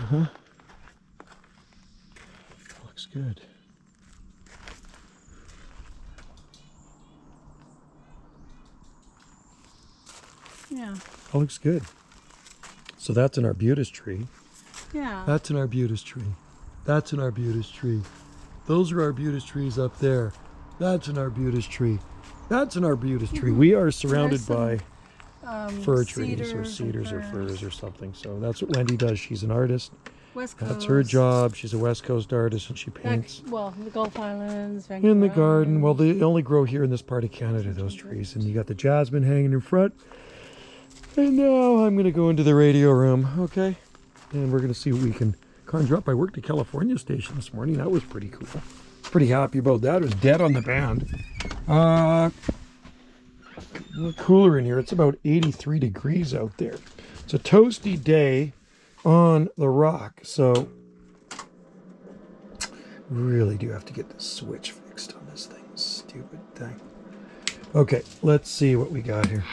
Uh-huh. Looks good. Yeah. That looks good. So that's an arbutus tree. Yeah. That's an arbutus tree. That's an arbutus tree. Those are arbutus trees up there. That's an arbutus tree. That's an arbutus tree. We are surrounded by fir trees or cedars or firs or something. So that's what Wendy does. She's an artist. West Coast. That's her job. She's a West Coast artist and she paints. Well, the Gulf Islands, Vancouver In the garden. Island. Well, they only grow here in this part of Canada, those trees. And you got the jasmine hanging in front. And now I'm going to go into the radio room, okay? And we're going to see what we can conjure up. I worked at California Station this morning. That was pretty cool. Pretty happy about that. It was dead on the band. A little cooler in here. It's about 83 degrees out there. It's a toasty day on the rock. So really do have to get the switch fixed on this thing. Stupid thing. Okay, let's see what we got here.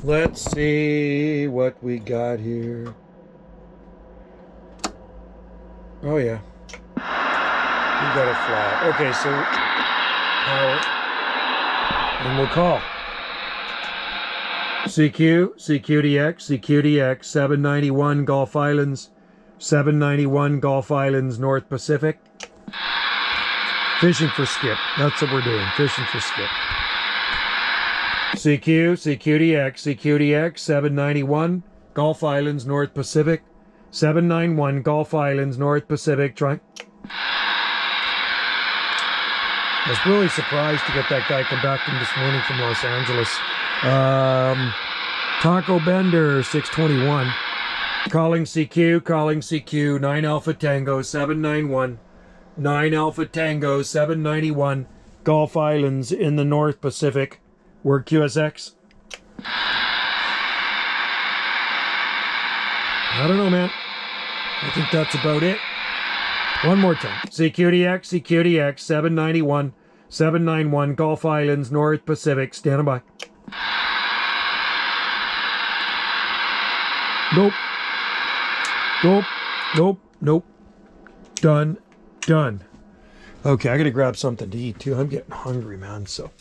Let's see what we got here. Oh yeah, we got it flat. Okay, so power, and we'll call CQDX 791 Gulf Islands, 791 Gulf Islands, North Pacific. Fishing for skip. That's what we're doing. Fishing for skip. CQDX 791 Gulf Islands, North Pacific. 791 Gulf Islands, North Pacific. Try. I was really surprised to get that guy come back in this morning from Los Angeles. Taco Bender 621. Calling CQ, 9 Alpha Tango 791. 9 Alpha Tango 791 Gulf Islands in the North Pacific. Word QSX. I don't know, man. I think that's about it. One more time. CQDX 791 791 Gulf Islands, North Pacific. Stand by. Nope. Nope. Nope. Nope. Done. Done. Okay, I gotta grab something to eat too. I'm getting hungry, man. So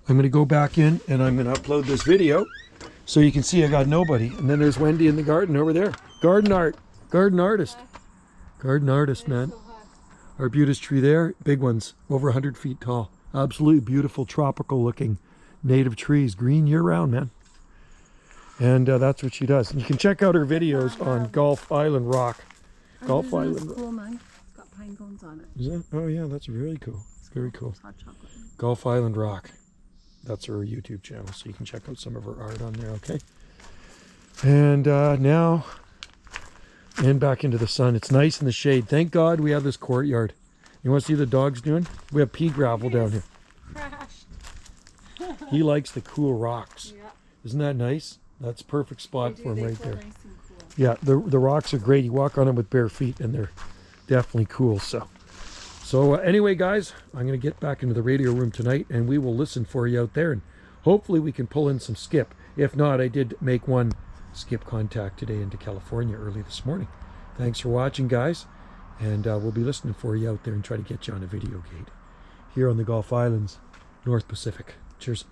I'm gonna go back in and I'm gonna upload this video so you can see I got nobody. And then there's Wendy in the garden over there. Garden art. Garden artist. Garden artist, man. Arbutus tree there. Big ones. Over 100 feet tall. Absolutely beautiful, tropical looking native trees. Green year round, man. And that's what she does. And you can check out her videos on Gulf Island Rock. Gulf Island Rock. Cool, man. It's got pine cones on it. Is that? Oh yeah, that's very cool. Very cool. It's hot chocolate. Gulf Island Rock. That's her YouTube channel, so you can check out some of her art on there, okay? And now, and back into the sun. It's nice in the shade. Thank God we have this courtyard. You want to see the dogs doing? We have pea gravel down here. Crashed. He likes the cool rocks. Yeah. Isn't that nice? That's a perfect spot for him right there. Nice and cool. Yeah, the rocks are great. You walk on them with bare feet and they're definitely cool. So anyway, guys, I'm going to get back into the radio room tonight and we will listen for you out there. And hopefully we can pull in some skip. If not, I did make one skip contact today into California early this morning. Thanks for watching, guys. And we'll be listening for you out there and try to get you on a video gate here on the Gulf Islands, North Pacific. Cheers.